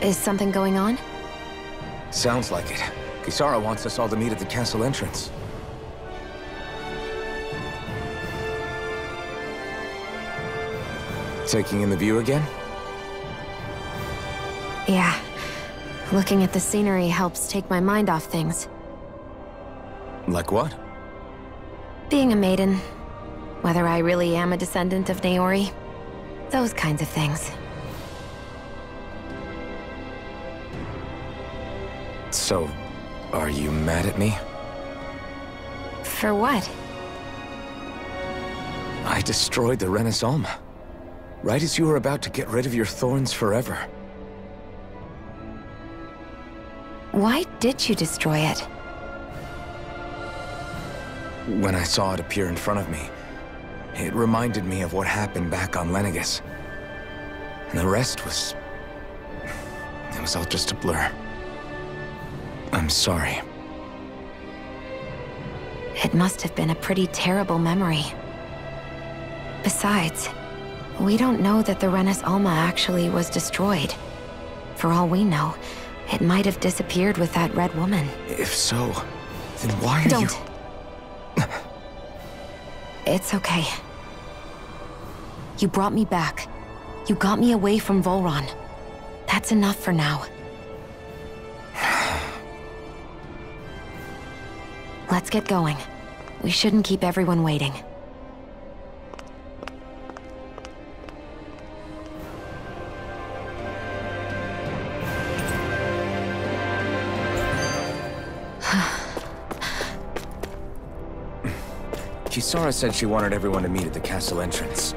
Is something going on? Sounds like it. Kisara wants us all to meet at the castle entrance. Taking in the view again? Yeah. Looking at the scenery helps take my mind off things. Like what? Being a maiden. Whether I really am a descendant of Naori. Those kinds of things. So, are you mad at me? For what? I destroyed the Renis Alma. Right as you were about to get rid of your thorns forever. Why did you destroy it? When I saw it appear in front of me, it reminded me of what happened back on Lenegis. And the rest was... it was all just a blur. I'm sorry. It must have been a pretty terrible memory. Besides, we don't know that the Renis Alma actually was destroyed. For all we know, it might have disappeared with that red woman. If so, then why are Don't. It's okay. You brought me back. You got me away from Volron. That's enough for now. Let's get going. We shouldn't keep everyone waiting. Kisara said she wanted everyone to meet at the castle entrance.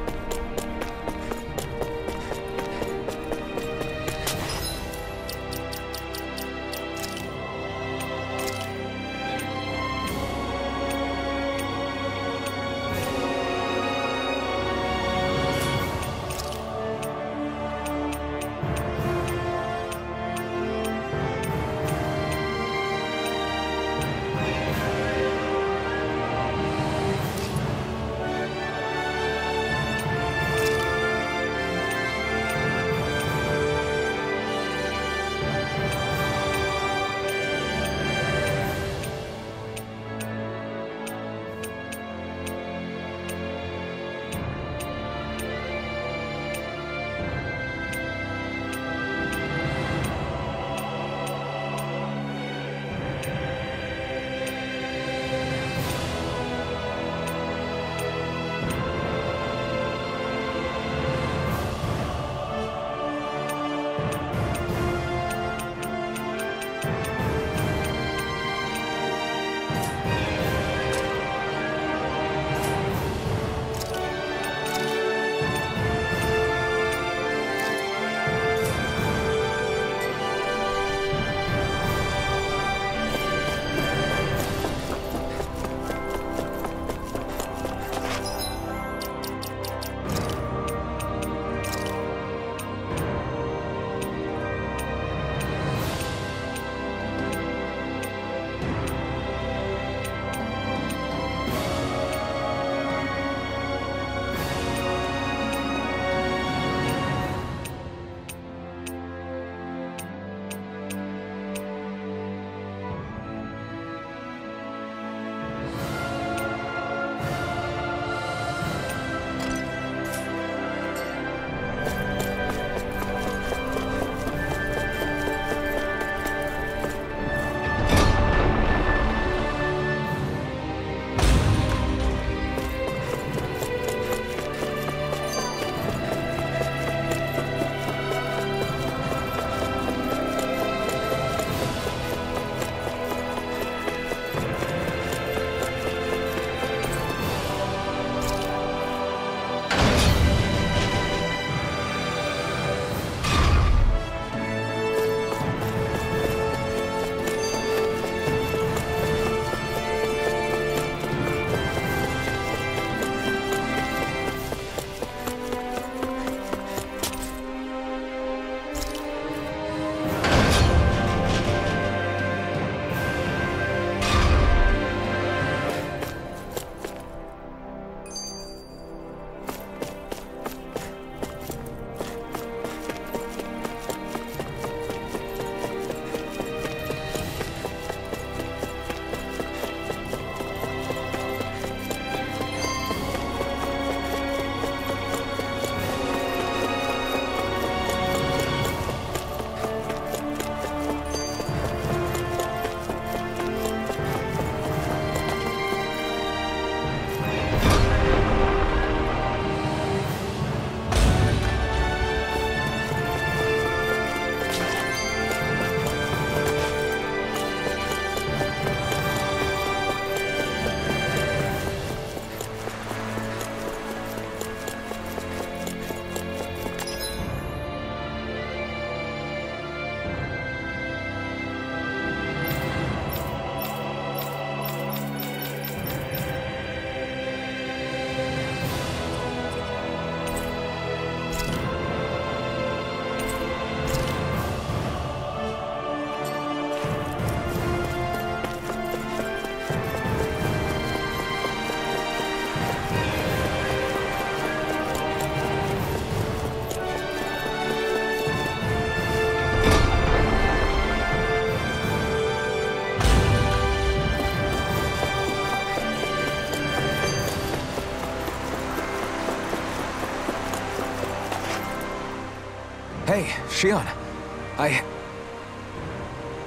Hey, Shion.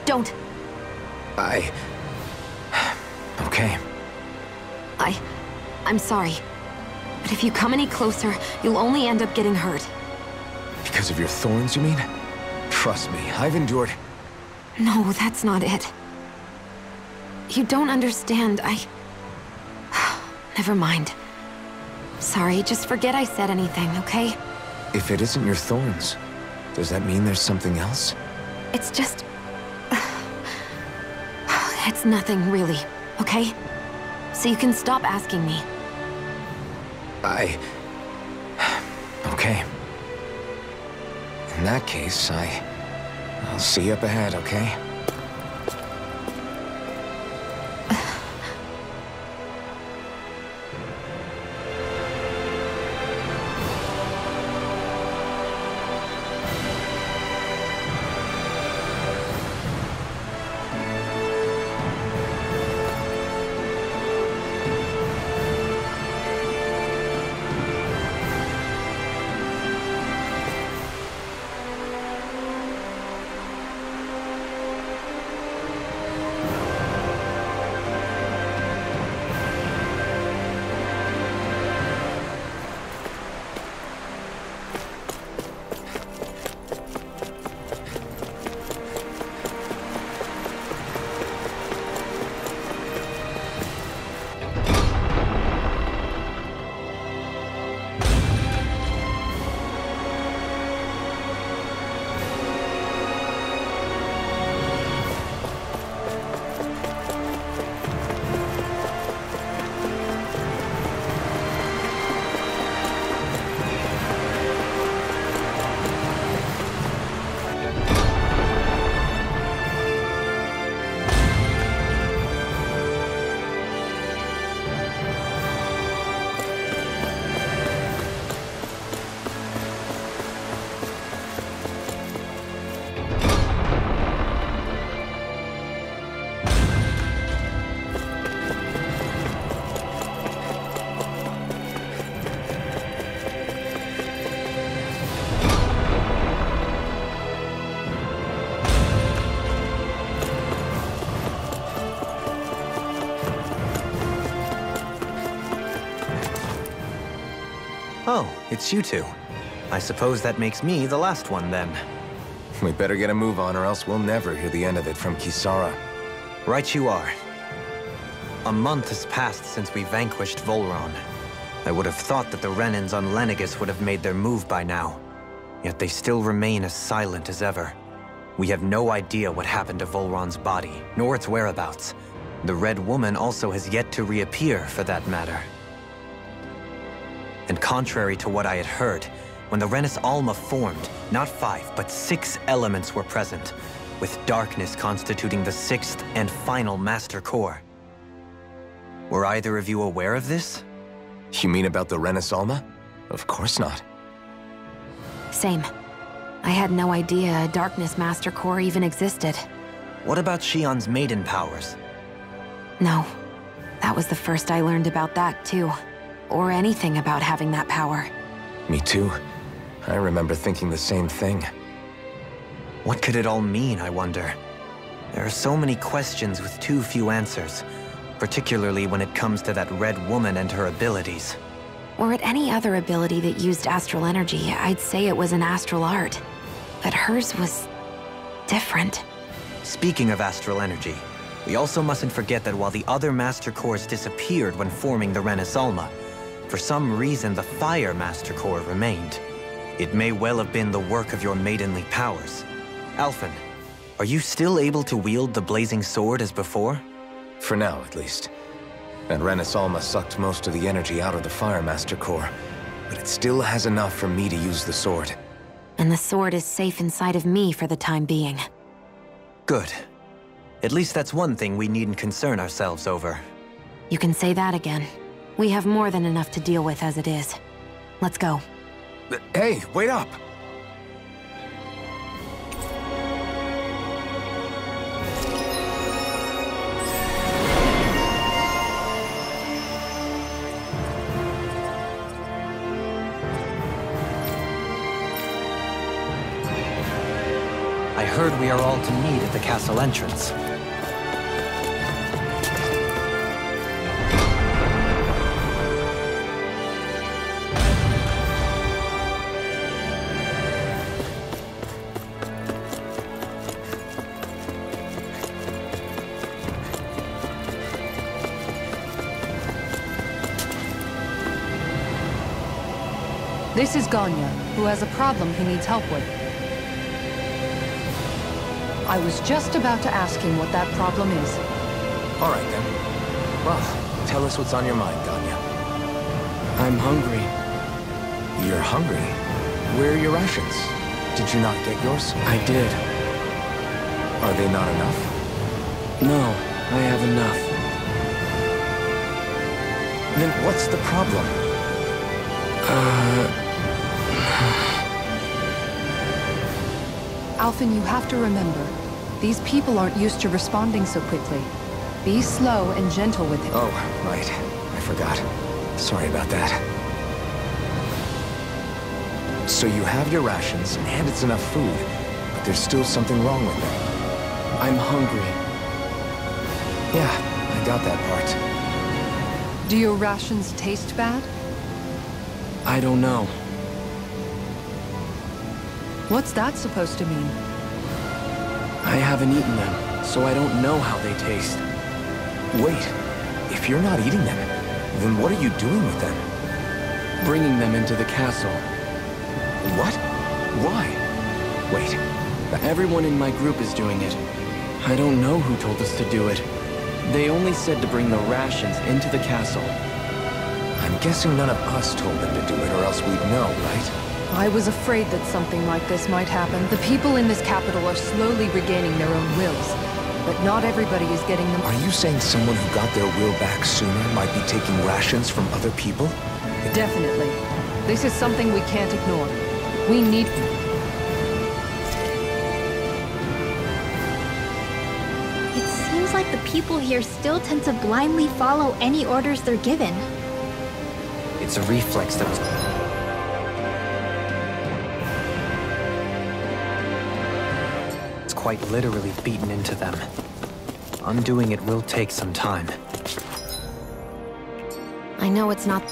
Don't. Okay. I'm sorry. But if you come any closer, you'll only end up getting hurt. Because of your thorns, you mean? Trust me, I've endured... No, that's not it. You don't understand, Never mind. Sorry, just forget I said anything, okay? If it isn't your thorns, does that mean there's something else? It's just... It's nothing, really, okay? So you can stop asking me. Okay. In that case, I'll see you up ahead, okay? Oh, it's you two. I suppose that makes me the last one, then. We better get a move on, or else we'll never hear the end of it from Kisara. Right you are. A month has passed since we vanquished Volron. I would have thought that the Renans on Lenegis would have made their move by now. Yet they still remain as silent as ever. We have no idea what happened to Volron's body, nor its whereabouts. The Red Woman also has yet to reappear, for that matter. And contrary to what I had heard, when the Renis Alma formed, not 5, but 6 elements were present, with darkness constituting the 6th and final Master Core. Were either of you aware of this? You mean about the Renis Alma? Of course not. Same. I had no idea a Darkness Master Core even existed. What about Shion's maiden powers? No. That was the first I learned about that, too. Or anything about having that power. Me too. I remember thinking the same thing. What could it all mean, I wonder? There are so many questions with too few answers, particularly when it comes to that Red Woman and her abilities. Were it any other ability that used astral energy, I'd say it was an astral art. But hers was... different. Speaking of astral energy, we also mustn't forget that while the other Master Cores disappeared when forming the Renis Alma, for some reason the Fire Master Core remained. It may well have been the work of your maidenly powers. Alphen, are you still able to wield the blazing sword as before? For now, at least. And Renis Alma sucked most of the energy out of the Fire Master Core, but it still has enough for me to use the sword. And the sword is safe inside of me for the time being. Good. At least that's one thing we needn't concern ourselves over. You can say that again. We have more than enough to deal with as it is. Let's go. Hey, wait up! I heard we are all to meet at the castle entrance. This is Ganya, who has a problem he needs help with. I was just about to ask him what that problem is. All right, then. Well, tell us what's on your mind, Ganya. I'm hungry. You're hungry? Where are your rations? Did you not get yours? I did. Are they not enough? No, I have enough. Then what's the problem? Alphen, you have to remember, these people aren't used to responding so quickly. Be slow and gentle with him. Oh, right. I forgot. Sorry about that. So you have your rations, and it's enough food, but there's still something wrong with them. I'm hungry. Yeah, I got that part. Do your rations taste bad? I don't know. What's that supposed to mean? I haven't eaten them, so I don't know how they taste. Wait, if you're not eating them, then what are you doing with them? Bringing them into the castle. What? Why? Wait. Everyone in my group is doing it. I don't know who told us to do it. They only said to bring the rations into the castle. I'm guessing none of us told them to do it, or else we'd know, right? I was afraid that something like this might happen. The people in this capital are slowly regaining their own wills, but not everybody is getting them. Are you saying someone who got their will back sooner might be taking rations from other people? Definitely. This is something we can't ignore. We need... It seems like the people here still tend to blindly follow any orders they're given. It's a reflex that was... It's quite literally beaten into them. Undoing it will take some time. I know it's not...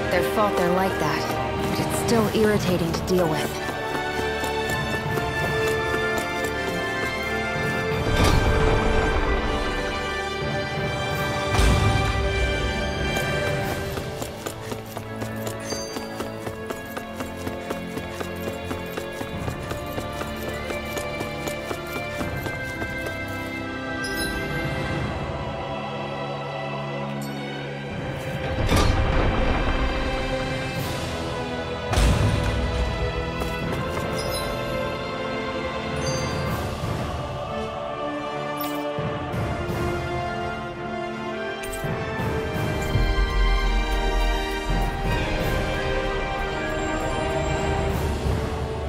their fault they're like that, but it's still irritating to deal with.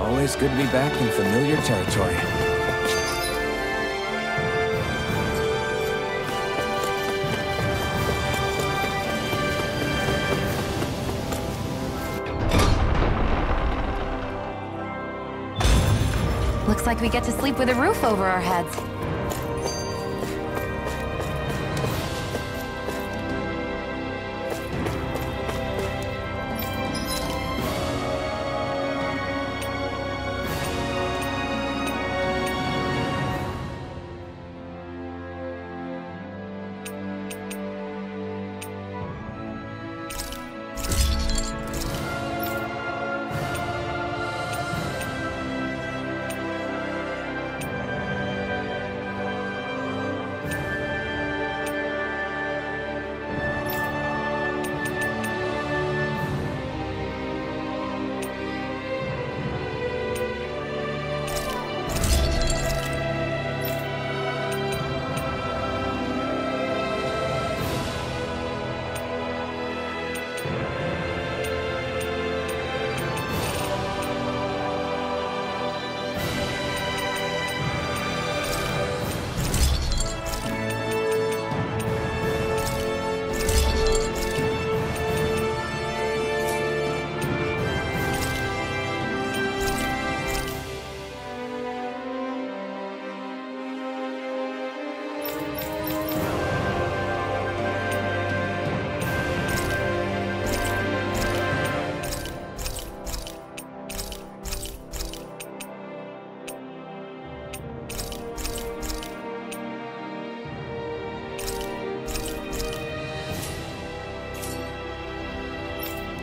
Always good to be back in familiar territory. Looks like we get to sleep with a roof over our heads.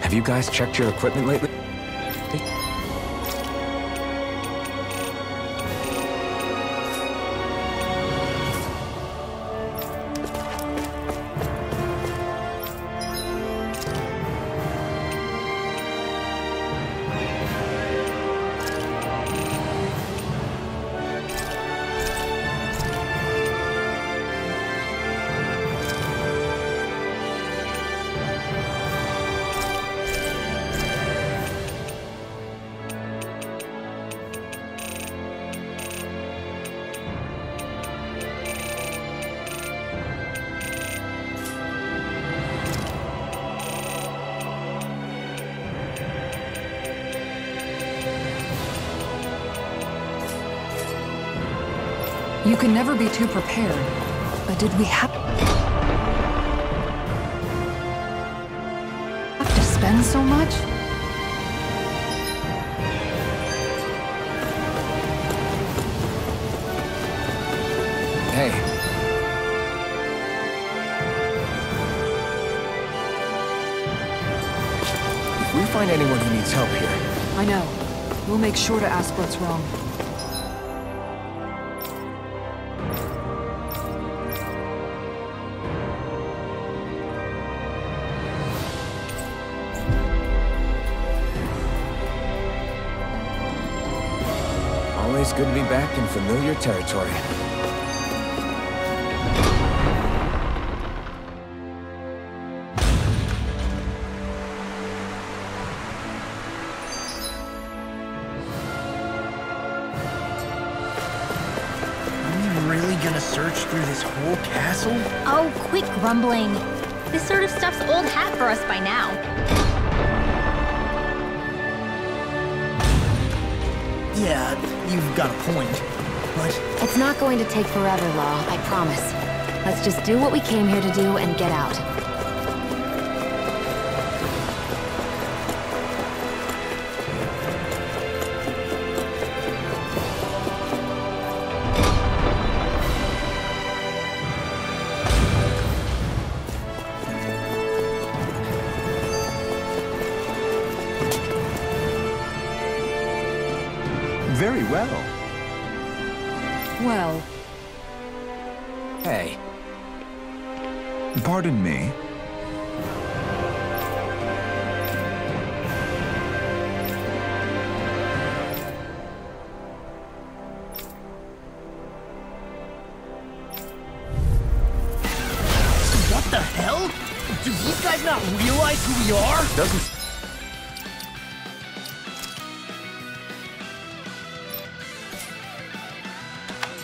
Have you guys checked your equipment lately? You can never be too prepared. But did we have to spend so much? Hey. If we find anyone who needs help here... I know. We'll make sure to ask what's wrong. Always good to be back in familiar territory. Really gonna search through this whole castle? Oh, quit grumbling. This sort of stuff's old hat for us by now. Yeah, you've got a point, but... It's not going to take forever, Law, I promise. Let's just do what we came here to do and get out. Very well. Well... Hey. Pardon me? What the hell? Do these guys not realize who we are? Doesn't...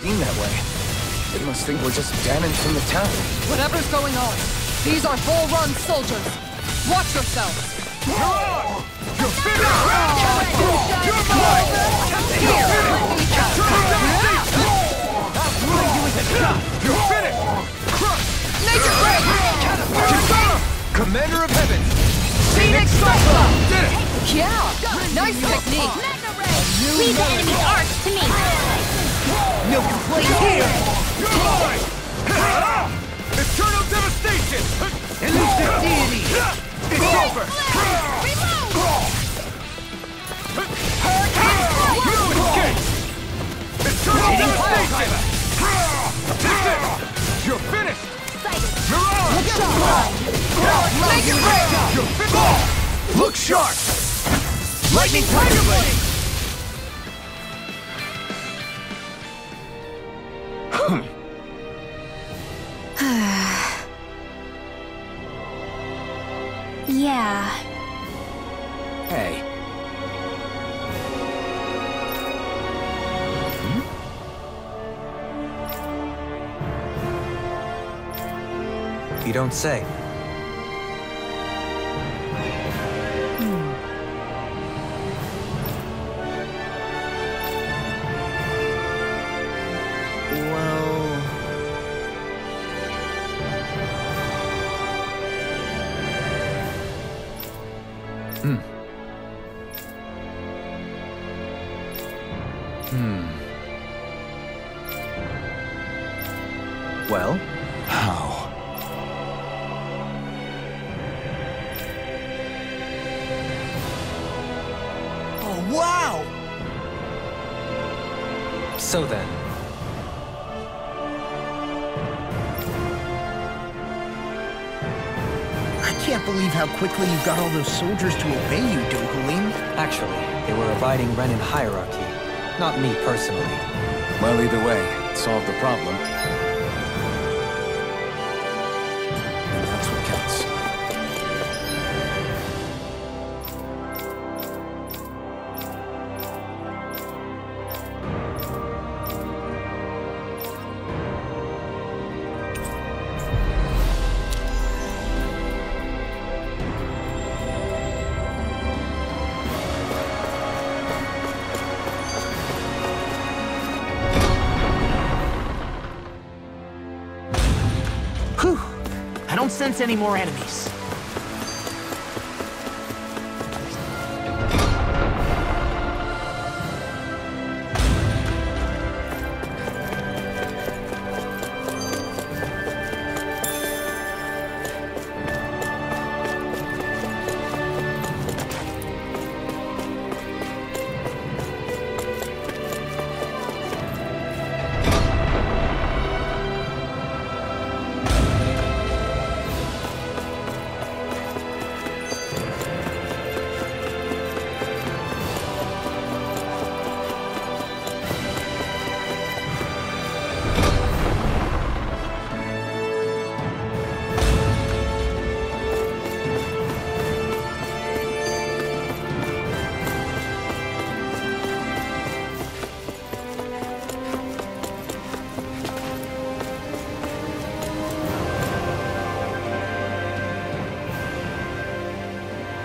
seem that way. They must think we're just damaged from the town. Whatever's going on, these are Bull Run soldiers. Watch yourselves. You're on! You're finished! You're mine! You're finished! Nature Break! Commander of Heaven! Phoenix Striker! Did it! Yeah! Nice technique! Leave the enemy's arcs to me. No complaint here! You're mine! Eternal devastation! Elusive deity! It's over! You escape! Eternal devastation! That's it! You're finished! You're on! Make it break! You're finished! Look sharp! Lightning Tiger Blade! Yeah. Hey. You don't say. Well... Well? How? So then, I can't believe how quickly you got all those soldiers to obey you, Dohalim. actually, they were abiding Renan hierarchy, not me personally. Well, either way, it solved the problem. And that's what counts. Whew! I don't sense any more enemies.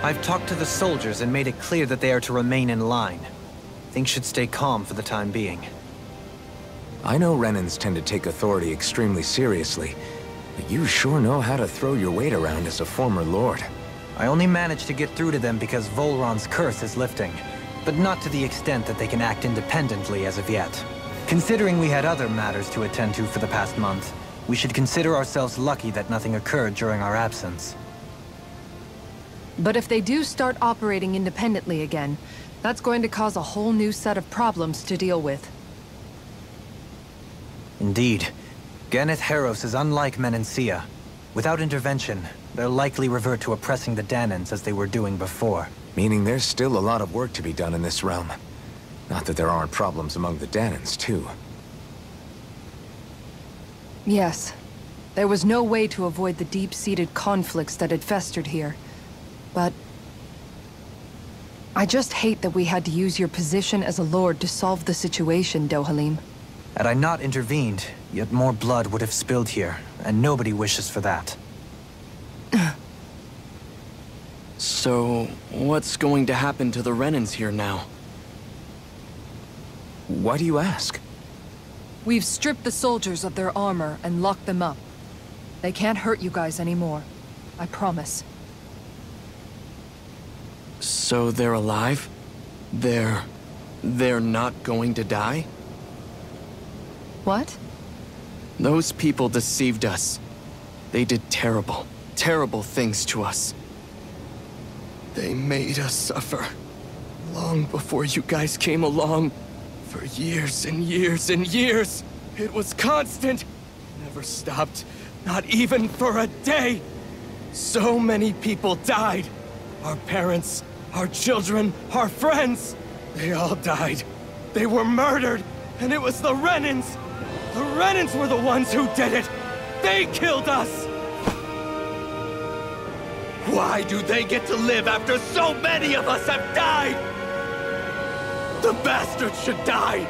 I've talked to the soldiers and made it clear that they are to remain in line. Things should stay calm for the time being. I know Renans tend to take authority extremely seriously, but you sure know how to throw your weight around as a former lord. I only managed to get through to them because Volron's curse is lifting, but not to the extent that they can act independently as of yet. Considering we had other matters to attend to for the past month, we should consider ourselves lucky that nothing occurred during our absence. But if they do start operating independently again, that's going to cause a whole new set of problems to deal with. Indeed. Ganeth Haros is unlike Menancia. Without intervention, they'll likely revert to oppressing the Danans as they were doing before. Meaning there's still a lot of work to be done in this realm. Not that there aren't problems among the Danans, too. Yes. There was no way to avoid the deep-seated conflicts that had festered here. But I just hate that we had to use your position as a lord to solve the situation, Dohalim. Had I not intervened, yet more blood would have spilled here, and nobody wishes for that. So, what's going to happen to the Renans here now? Why do you ask? We've stripped the soldiers of their armor and locked them up. They can't hurt you guys anymore. I promise. So they're alive? They're not going to die? What? Those people deceived us. They did terrible, terrible things to us. They made us suffer. Long before you guys came along. For years and years and years. It was constant. Never stopped. Not even for a day. So many people died. Our parents, our children, our friends. They all died. They were murdered. And it was the Renans. The Renans were the ones who did it. They killed us. Why do they get to live after so many of us have died? The bastards should die!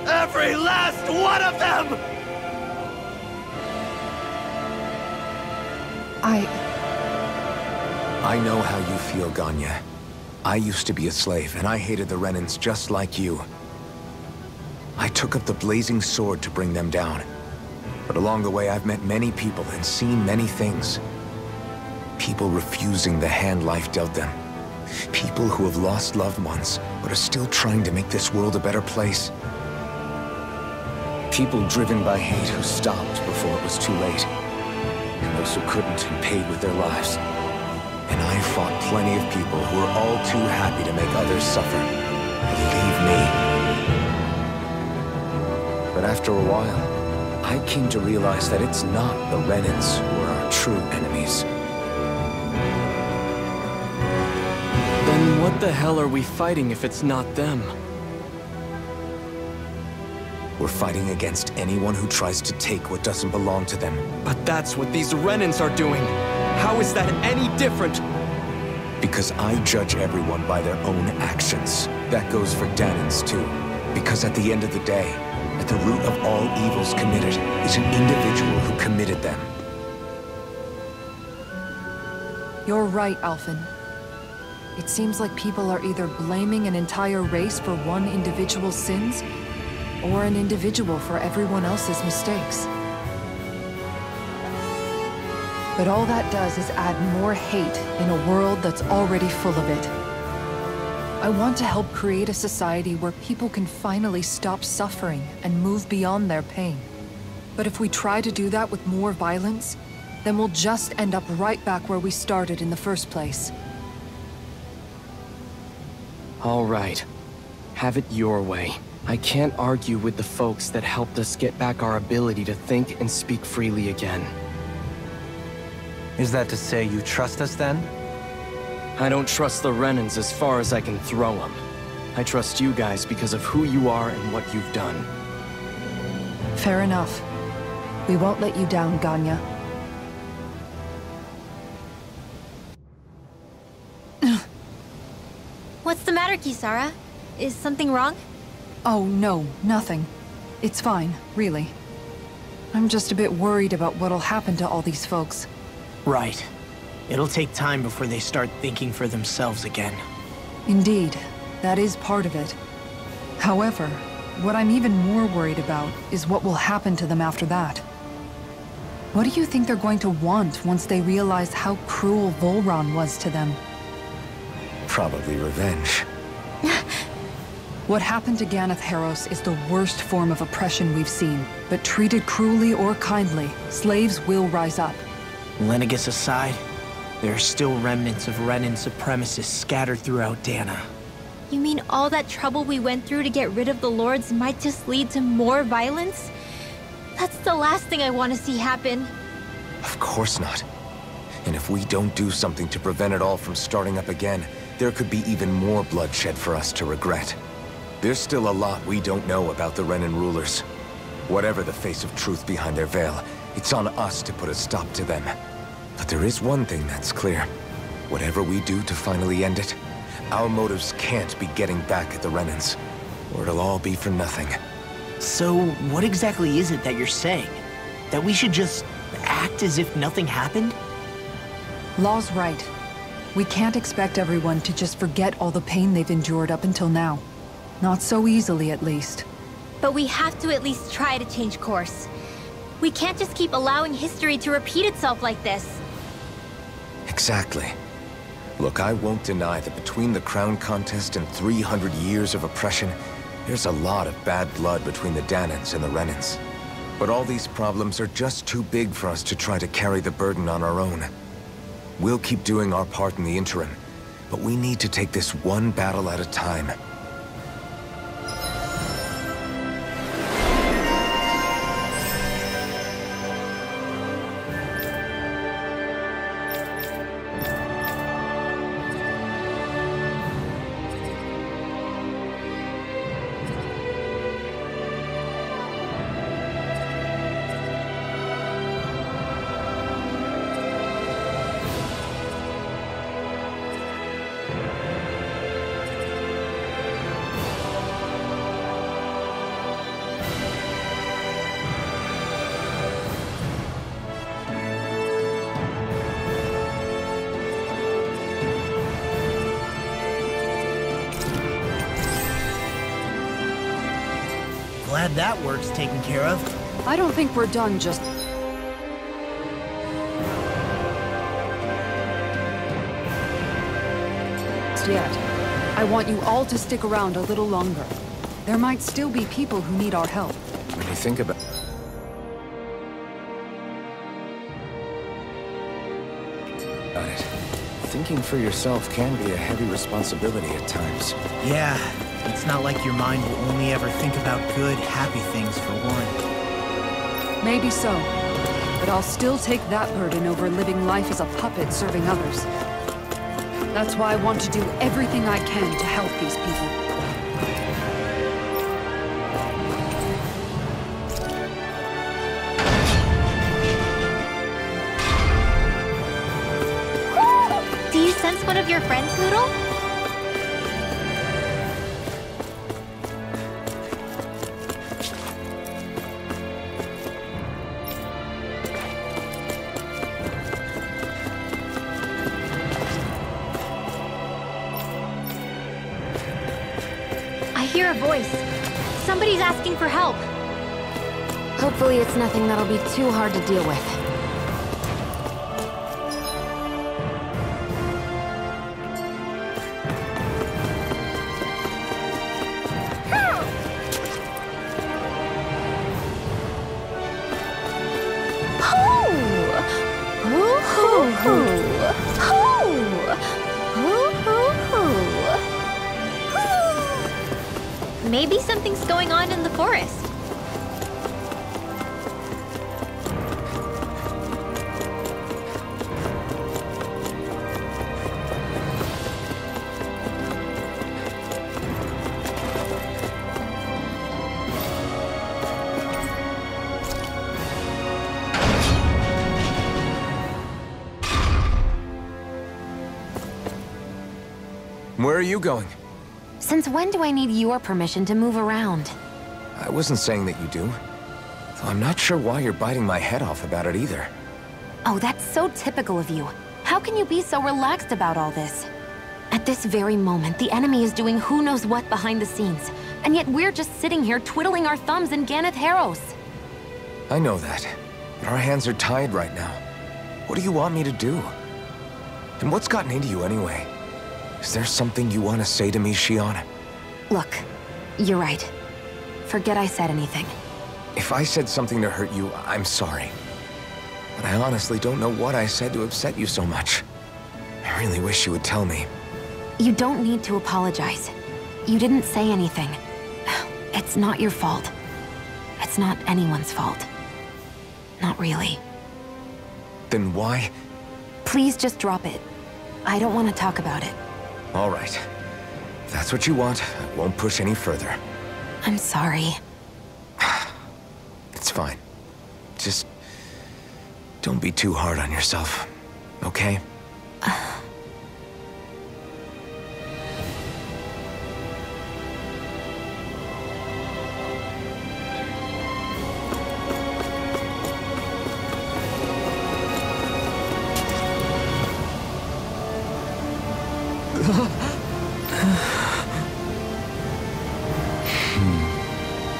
Every last one of them! I know how you feel, Ganya. I used to be a slave, and I hated the Renans just like you. I took up the blazing sword to bring them down. But along the way, I've met many people and seen many things. People refusing the hand life dealt them. People who have lost loved ones, but are still trying to make this world a better place. People driven by hate who stopped before it was too late. And those who couldn't and paid with their lives. And I fought plenty of people who were all too happy to make others suffer. Believe me. But after a while, I came to realize that it's not the Renans who are our true enemies. Then what the hell are we fighting if it's not them? We're fighting against anyone who tries to take what doesn't belong to them. But that's what these Renans are doing. How is that any different? Because I judge everyone by their own actions. That goes for Dahnans too. Because at the end of the day, at the root of all evils committed is an individual who committed them. You're right, Alphen. It seems like people are either blaming an entire race for one individual's sins, or an individual for everyone else's mistakes. But all that does is add more hate in a world that's already full of it. I want to help create a society where people can finally stop suffering and move beyond their pain. But if we try to do that with more violence, then we'll just end up right back where we started in the first place. All right. Have it your way. I can't argue with the folks that helped us get back our ability to think and speak freely again. Is that to say you trust us then? I don't trust the Renans as far as I can throw them. I trust you guys because of who you are and what you've done. Fair enough. We won't let you down, Ganya. What's the matter, Kisara? Is something wrong? Oh, no, nothing. It's fine, really. I'm just a bit worried about what'll happen to all these folks. Right. It'll take time before they start thinking for themselves again. Indeed, that is part of it. However, what I'm even more worried about is what will happen to them after that. What do you think they're going to want once they realize how cruel Volron was to them? Probably revenge. What happened to Ganath Haros is the worst form of oppression we've seen, but treated cruelly or kindly, slaves will rise up. Lenegis aside, there are still remnants of Renan supremacists scattered throughout Dahna. You mean all that trouble we went through to get rid of the Lords might just lead to more violence? That's the last thing I want to see happen. Of course not. And if we don't do something to prevent it all from starting up again, there could be even more bloodshed for us to regret. There's still a lot we don't know about the Renan rulers. Whatever the face of truth behind their veil, it's on us to put a stop to them. But there is one thing that's clear. Whatever we do to finally end it, our motives can't be getting back at the Renans, or it'll all be for nothing. So, what exactly is it that you're saying? That we should just act as if nothing happened? Law's right. We can't expect everyone to just forget all the pain they've endured up until now. Not so easily, at least. But we have to at least try to change course. We can't just keep allowing history to repeat itself like this. Exactly. Look, I won't deny that between the crown contest and 300 years of oppression, there's a lot of bad blood between the Dahnans and the Renans. But all these problems are just too big for us to try to carry the burden on our own. We'll keep doing our part in the interim, but we need to take this one battle at a time. Glad that work's taken care of. I don't think we're done just yet. I want you all to stick around a little longer. There might still be people who need our help. When you think about... it, thinking for yourself can be a heavy responsibility at times. Yeah, It's not like your mind will only ever think about good, happy things for one. Maybe so. But I'll still take that burden over living life as a puppet serving others. That's why I want to do everything I can to help these people. Do you sense one of your friends, Noodle? I hear a voice. Somebody's asking for help. Hopefully it's nothing that'll be too hard to deal with. Maybe something's going on in the forest. Where are you going? Since when do I need your permission to move around? I wasn't saying that you do. Though I'm not sure why you're biting my head off about it either. Oh, that's so typical of you. How can you be so relaxed about all this? At this very moment, the enemy is doing who knows what behind the scenes. And yet we're just sitting here twiddling our thumbs in Ganath Haros. I know that. But our hands are tied right now. What do you want me to do? And what's gotten into you anyway? Is there something you want to say to me, Shionne? Look, you're right. Forget I said anything. If I said something to hurt you, I'm sorry. But I honestly don't know what I said to upset you so much. I really wish you would tell me. You don't need to apologize. You didn't say anything. It's not your fault. It's not anyone's fault. Not really. Then why? Please just drop it. I don't want to talk about it. All right. If that's what you want, I won't push any further. I'm sorry. It's fine. Just don't be too hard on yourself, okay?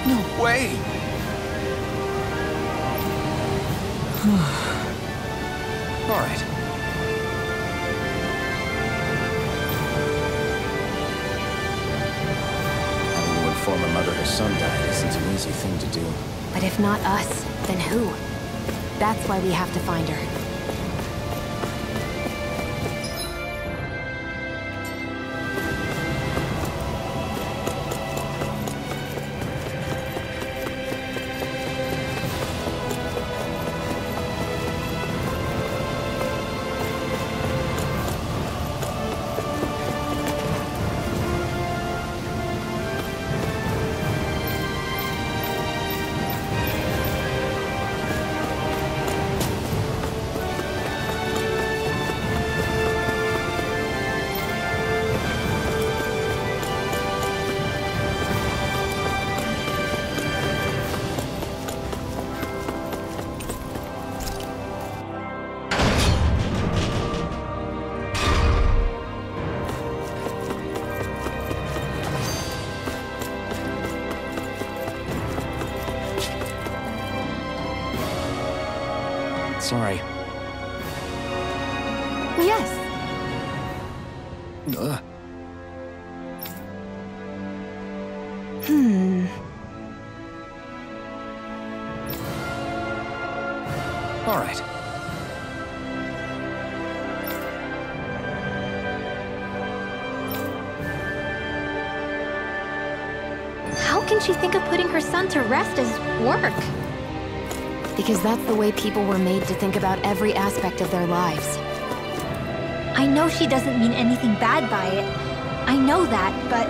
No way! All right. Having to inform a mother her son died isn't an easy thing to do. But if not us, then who? That's why we have to find her. Sorry. Yes. All right. can she think of putting her son to rest as work? Because that's the way people were made to think about every aspect of their lives. I know she doesn't mean anything bad by it. I know that, but...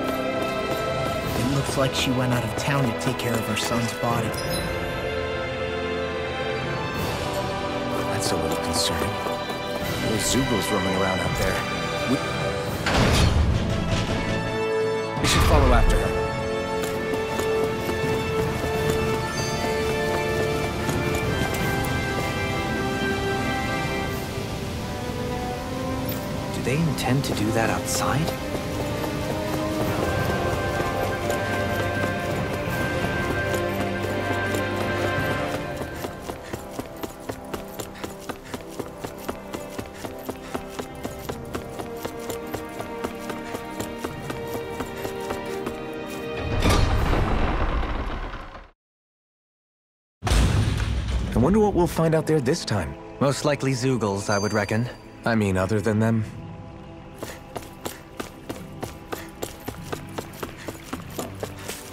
It looks like she went out of town to take care of her son's body. That's a little concerning. There's Zeugles roaming around out there. We should follow after her. Do they intend to do that outside? I wonder what we'll find out there this time. Most likely Zeugles, I would reckon. I mean, other than them.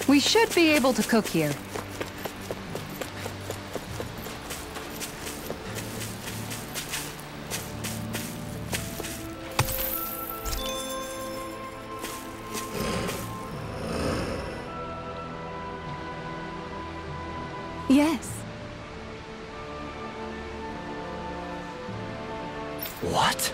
We should be able to cook here. Yes. What?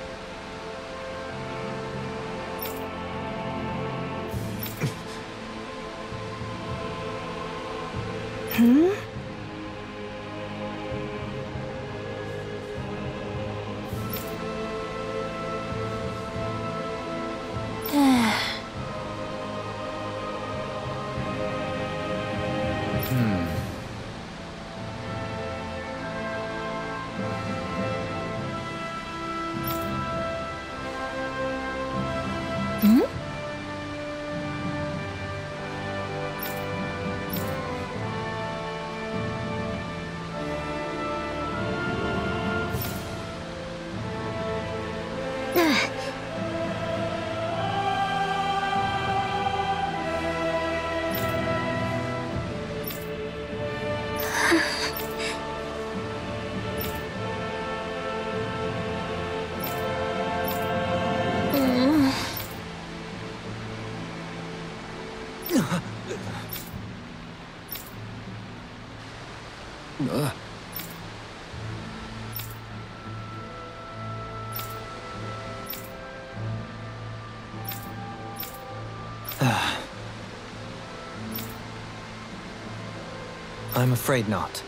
I'm afraid not.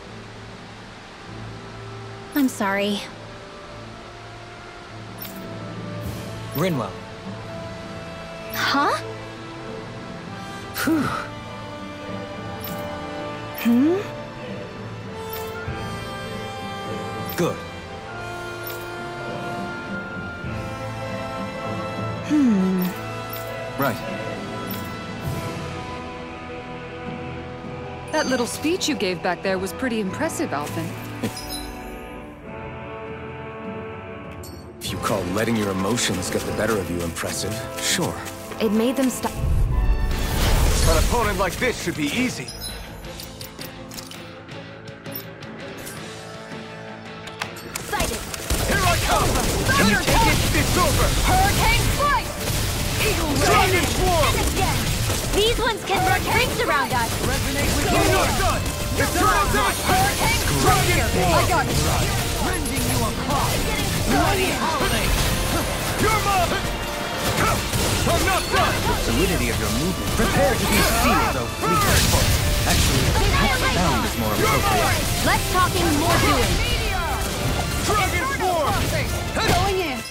I'm sorry. Rinwell. Huh? Good. Right. That little speech you gave back there was pretty impressive, Alphen. If you call letting your emotions get the better of you impressive, sure. It made them stop. An opponent like this should be easy. Sighted. Here I come! Can you take it? It's over! Hurricane strike! Eagle Dragon Swarm! And again! These ones can run rings around us. Resonate with you! You're done! It's time's up! Hurricane Dragon Swarm! I got you. Rending you apart! Bloody holiday! You're mine! I'm not done! The fluidity of your movement. Prepare to be sealed, though fleet. Actually, perhaps bound is more appropriate. Less talking, more doing. Dragon Swarm! Going in.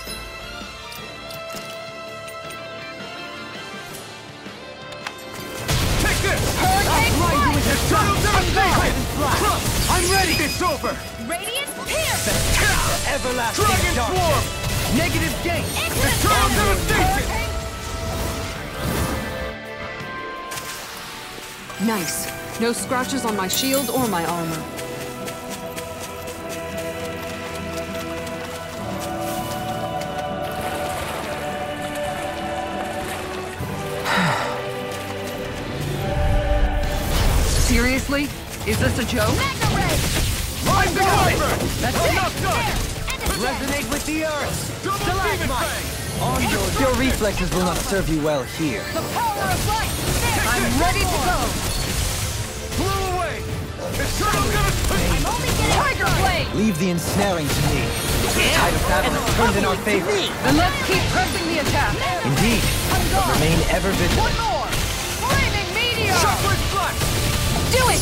Take this! Hurricane strike! It's time! I'm ready! It's over! Radiant pierce! Everlasting Dragon darkness. Swarm! Negative gate. Eternal devastation! Nice. No scratches on my shield or my armor. Is this a joke? Mega Ray! Rise the Viper! That's I'm it. not done! Resonate with the earth! Double Demon Fang! On your reflexes will not serve you well here. The power of light! I'm ready to go! Blew away! Eternal Devastation! I'm only getting Tiger Blade! Leave the ensnaring to me. The tide of battle has turned in our favor. Then let's keep pressing the attack! Indeed. But remain ever One vigilant. more! Flaming Meteor! Shockwave Flash! Do it!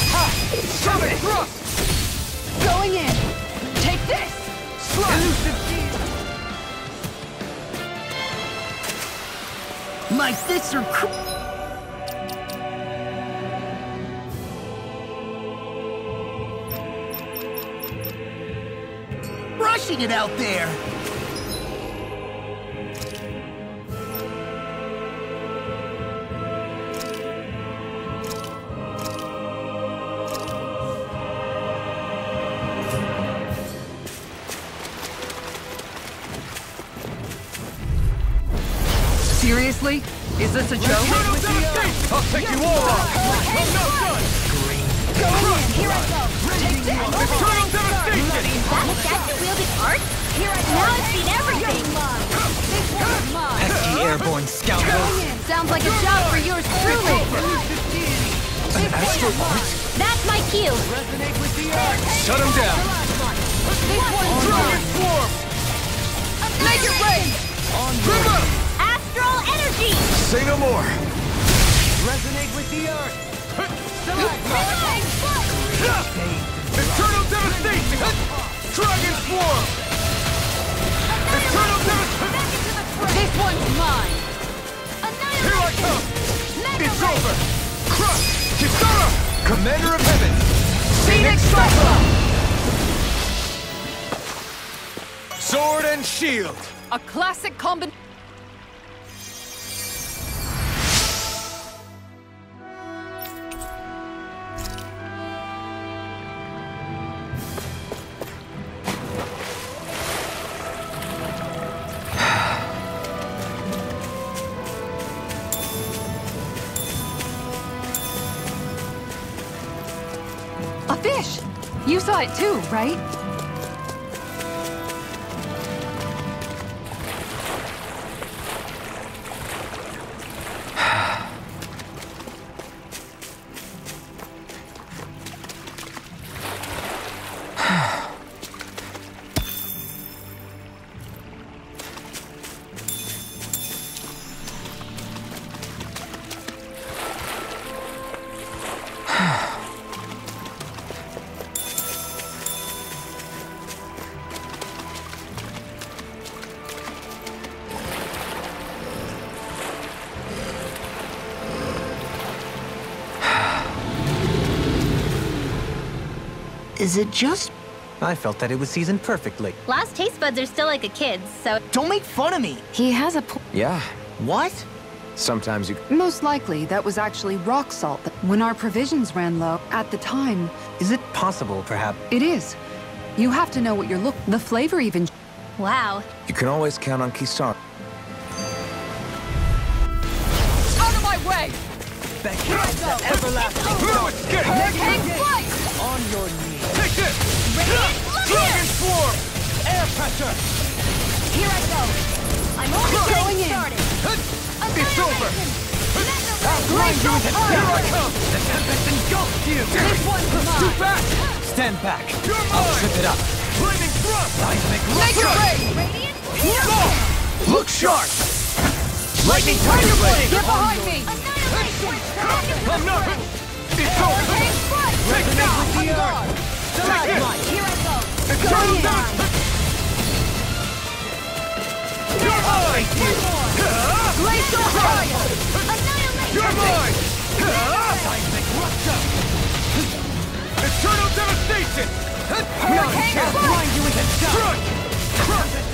Summon Thrust! Going in! Take this! Elusive Shield! My fists are crushing it out there. Seriously? Is this a joke? Eternal Devastation! I'll take you all on! I'm not done! Here I go! Take this! Eternal Devastation! That statue-wielding art? Here I go! Now I've seen everything! This one's mine! Pesky airborne scoundrels. Sounds like a job for yours truly. An astral art? That's my cue! Shut him down! Dragon Swarm! Make it rain! River! Astral energy! Say no more! Resonate with the earth. Eternal Devastation! Dragon Swarm! Eternal Devastation! This one's mine! Here I come! It's over! Crush! Kisara! Commander of Heaven! Phoenix Cyclone! Sword and shield! A classic combination. A fish! You saw it too, right? Is it just... I felt that it was seasoned perfectly. Last taste buds are still like a kid's, so... Don't make fun of me. He has a Yeah, What? sometimes you... Most likely, that was actually rock salt. When our provisions ran low, at the time, Is it possible, perhaps? it is. You have to know what you're looking. The flavor even. Wow. You can always count on Kisara. Out of my way! Everlasting Through escape! Hurricane flight! on your knees. Take this! Dragon Swarm! Air pressure! Here I go! I'm only Going getting in. started! It's over! Glacial Here fire! I come! The tempest engulfs you! This one's Scoot mine! back! Stand back. You're I'll mine! trip it up. Lightning Thrust! Seismic Make it rupture. rain! Radiant? Go! Look sharp! Lightning Tiger Blade! Get behind me! Annihilation! I'm not... It's over! Hurricane flight! Take that! On guard! Take this! Here I go! Eternal Devastation! You're mine! Glacial fire! You're mine! Seismic rupture. Eternal Devastation! Hurricane I'll flight! blind you into dust.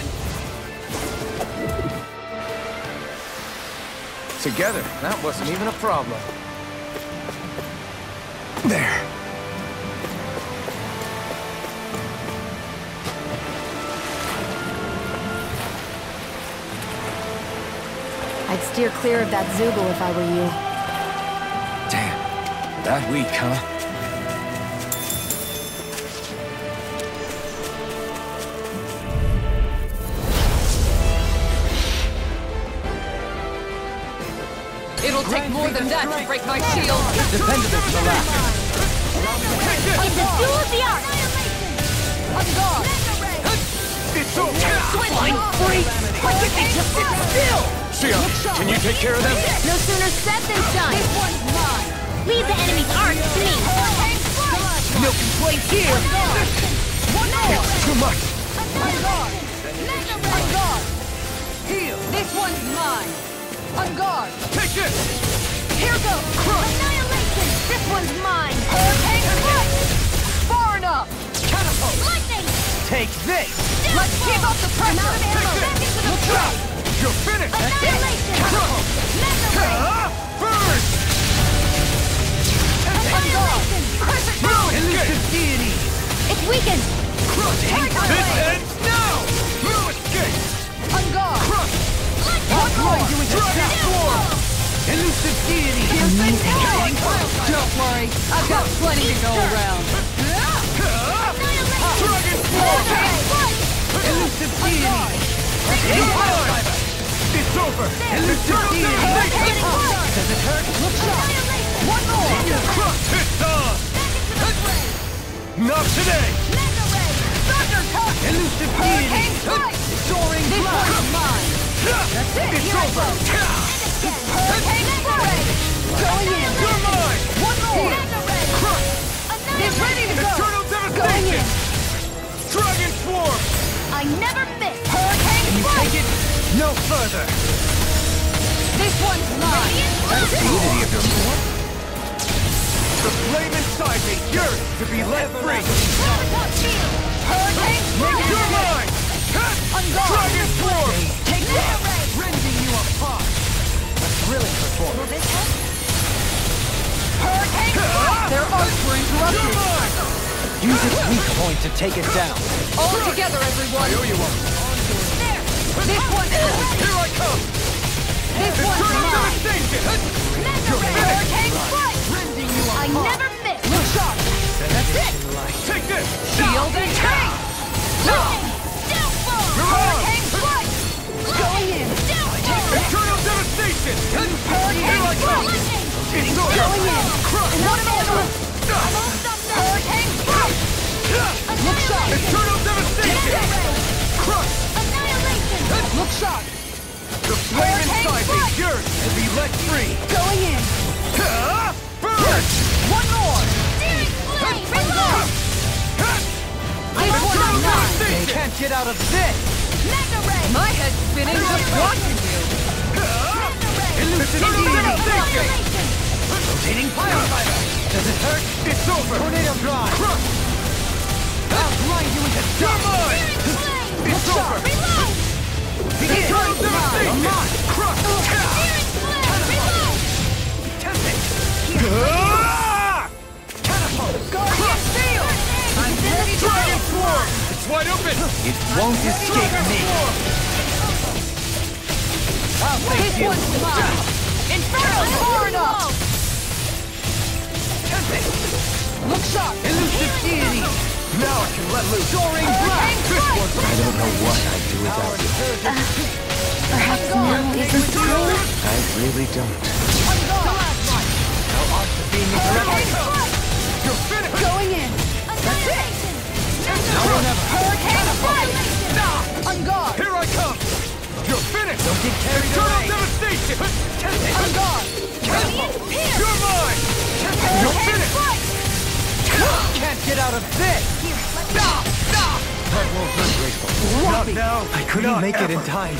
Together, that wasn't even a problem. There. I'd steer clear of that Zoogle if I were you. Damn. That weak, huh? more than that to break my shield. Defend this the last. It's a duel of the arts! On guard. It's over! Flying free. Why can't they just sit still? Shia, can you take care of them? No sooner said than done! This one's mine. Leave the enemy's arts to me! No complaints here. One more. Too much! On guard. On guard. Heal. This one's mine. On guard. Take this! Here goes. Annihilation! This one's mine. Hurricane strike. Far enough. Catapult! Lightning! Take this! Let's keep up the pressure. Amount of ammo! Back into the fray! You're finished! Annihilation! Catapult! Mega ray! Burn! Annihilation! Crescent moon. Elusive deity! It's weakened! Crush! This ends now! No escape! On guard. Crush! One more. Dragon Swarm! Elusive deity! Don't worry. I've got plenty to go around. Dragon Swarm! Elusive deity! It's over! Elusive deity! Does it hurt? Look sharp. One more. Crush! It's on! Not today! Thunder touch. Elusive Hurricane deity! strike. Soaring This blast! one's mine. That's it. It's Here I over! Hurricane strike. Going in. You're mine! One more. Crush! This ready to go. Eternal Going devastation! in. Dragon Swarm! I never miss! Hurricane Can you strike. take it no further? This one's mine. That's the unity of your form. The flame inside me yearns to be let free! Hurricane strike. You're mine! On guard. Dragon Swarm! Take this. Rending you apart! A thrilling performance! Hurricane strike. Their arcs were You're interrupted. mine! Use its weak point to take it down. All together, everyone. I owe you one. This one's mine. Here I come! This one's Eternal mine. devastation! Hurricane strike. Rending you I apart! never miss! Look sharp. That's it. Light. Take this! Shield and tank. Downfall! You're on! Hurricane strike. Going in. Eternal devastation! Hurricane Here I come! Lightning! It's over! Going in. Crush! One more. Hurricane strike. Look sharp. Eternal devastation! Crush! Annihilation! Look sharp. The flame inside me yearns to be let free! Going in. Burn! One more. Searing flame! Reload! This Eternal one's mine. devastation! Can't get out of this! Mega ray! My head's spinning just watching you. Eternal devastation! Annihilation! Rotating fire fighter! Does it hurt? It's over! Tornado drive! Crush! I'll blind you into You're dust! mine! Flame! It's over! Reload! Eternal devastation! Crush! Searing flame! Reload! Catapult! Guardian shield. I'm ready to Dragon go. Swarm! It's wide open! It won't escape Dragon me! Swarm! I'll face This you! one's mine. Inferno far enough. Look sharp. Elusive deity! Now I can let loose! Soaring blast! This one's I don't know what I'd do without you. Perhaps now isn't the time? I really don't. Now arts are being interrupted! You're finished! Going in. Annihilation! Now or never! Hurricane strike. On guard. Here I come! You're finished! Don't get carried Eternal away! devastation! On guard. You're mine! You're Hurricane finished! strike. Can't get out of this! That won't hurt graceful. Not now! I couldn't make it in time.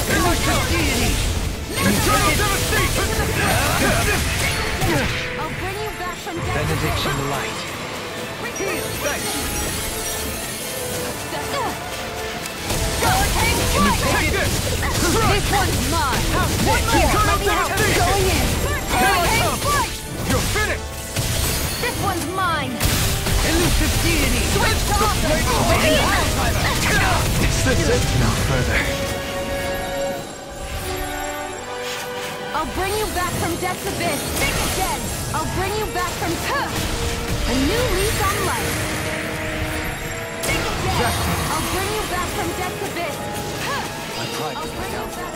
Elusive deity! Eternal devastation! I'll bring you back from death. Benediction light. Hurricane strike. Take this! This one's mine. One more. Eternal devastation! Going in. Here I Hurricane come! strike. You're finished! This one's mine. Elusive deity! Switch to offense. Is this it? No further. I'll bring you back from death's abyss. Think again. I'll bring you back from a new lease on life. Think again. I'll bring you back from death's abyss. pride with my downfall.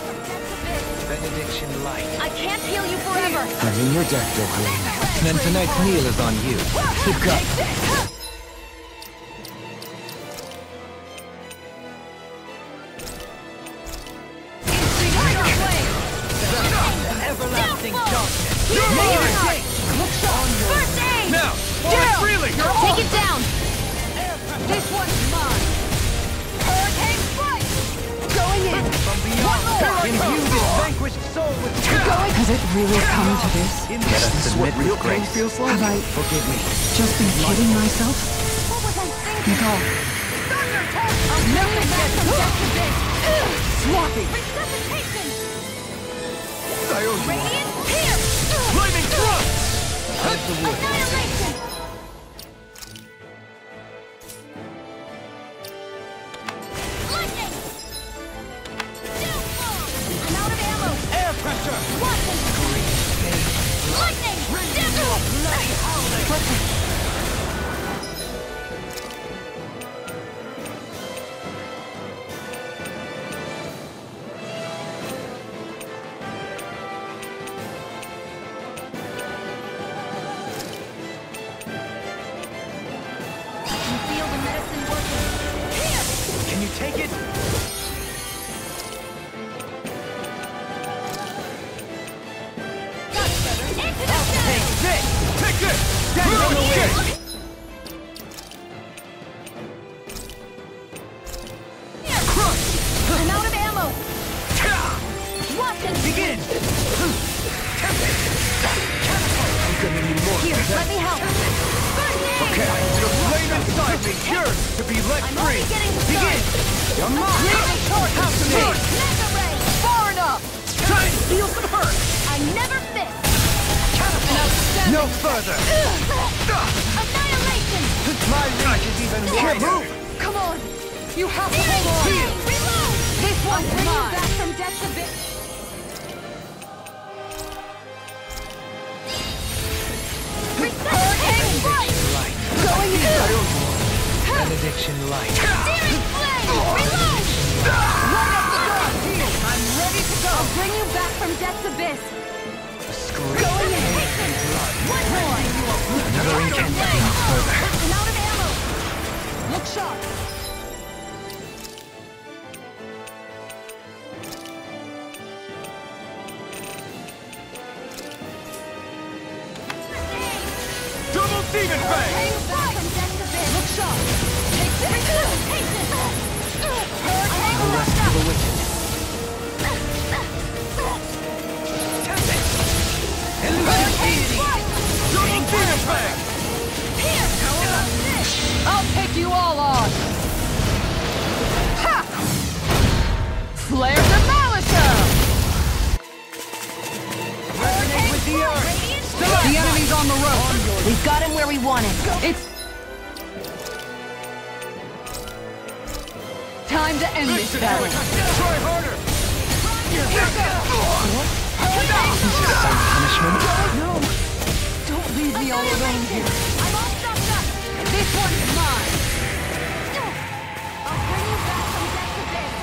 Benediction light. I can't heal you forever! I'm in your deck, Dohalim. Then tonight's meal is on you. Keep up. Everlasting darkness. First aid! Now, fall freely! Take it down! This one's mine! Hurricane strike! Going in! From beyond, Imbue this vanquished soul with Has it really come to this? Let us submit with grace. feels like? Have I Forgive me. just been kidding myself? What was I thinking? Nicole, I'll never back from death to this! swapping! Resuscitation! I owe you. Radiant here! Flaming thrust! Annihilation! Lightning! Downfall! I'm out of ammo! Air pressure! Watson! Lightning! Downfall! Bloody howling! Feel the medicine working. Here! Can you take it? That's better. Into the Take shadows! this! Take this! Stand on the way! Here! I'm out of ammo! Watson! Begin! I'm gonna need more. Here, let me help! First aid! Okay, the flame inside me yearns to be let I'm free! only getting Begin! started! You're mine! Really short house to me! Mega ray! Far enough! Time to feel some hurt! I never miss! No further! Annihilation! My reach is even Can't wider. move! Come on! You have to hold on! Heal! Reload! This one's Bring you mine! back from death's abyss! Resuscitation strike! Going in! Benediction light. Searing flame! Reload! Right up the door! I'm ready to go! I'll bring you back from death's abyss! A scream. Going in! One more! Another incantation further. I'm out of ammo! Look sharp! Double demon fang! Bring you back from death's abyss! Look sharp! Take this! Resuscitation! Hurricane The rest of the wicked. Hurricane strike! Double demon fang! Here! How about this? I'll take you all on! Ha! Flare Demolisher! Resonate with the earth! The enemy's on the road! We've got him where we wanted. It's... time to end this battle! Try harder! Punishment? No! Don't leave me all alone here! I'm all stocked up. This one's mine! I'll bring you back from death's abyss.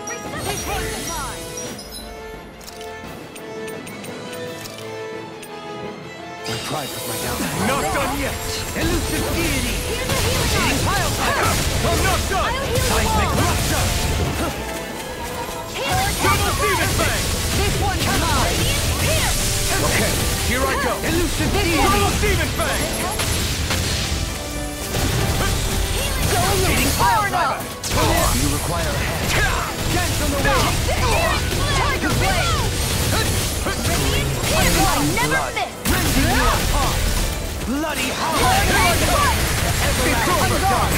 Resuscitation! mine! My pride was my downfall. Not done yet! Elusive deity! Here's a healing arm. Pile driver! I'm not done! I'll heal you Seismic all. rupture! Double demon fang! This one's mine! Here! Okay, here I go! Elusive deity! Double demon fang! Going in! Fire now! You require a hand. Dance on the way! Tiger Blade! I never miss! Rending you apart! Bloody howling! It's over, God!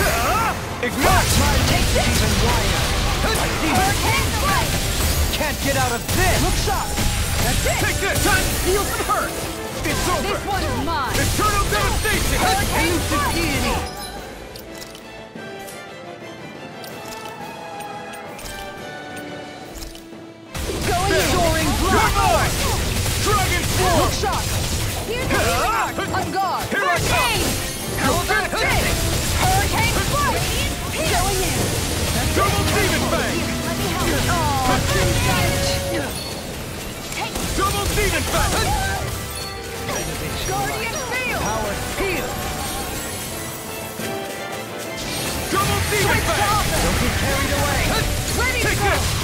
Ignite! Take this! Even wider. Hurricane strike! Can't get out of this! Look sharp! That's it! Take this! Time to feel some hurt! It's over! This one's mine! Eternal devastation! Elusive deity! Going in! Soaring Good boy! Dragon Look Sword! sharp! Here's a healing arm. On guard! Here I come! Hurricane strike! Going in! Double demon fang! Let me help. carried away. Ready to Take go! this!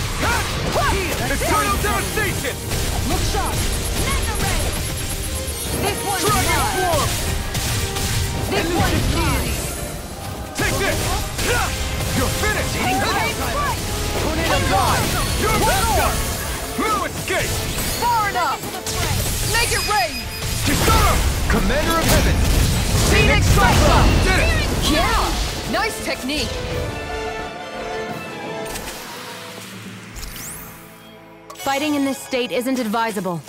Eternal devastation! Look sharp! This one's Dragon mine! Swarm! This one's mine! Take this! You're finished! Put in a guard! You're back up! No escape! Far enough! Make it rain! Kisara! Commander of Heaven! Phoenix Cyclone! Did it! Yeah! Nice technique! Fighting in this state isn't advisable.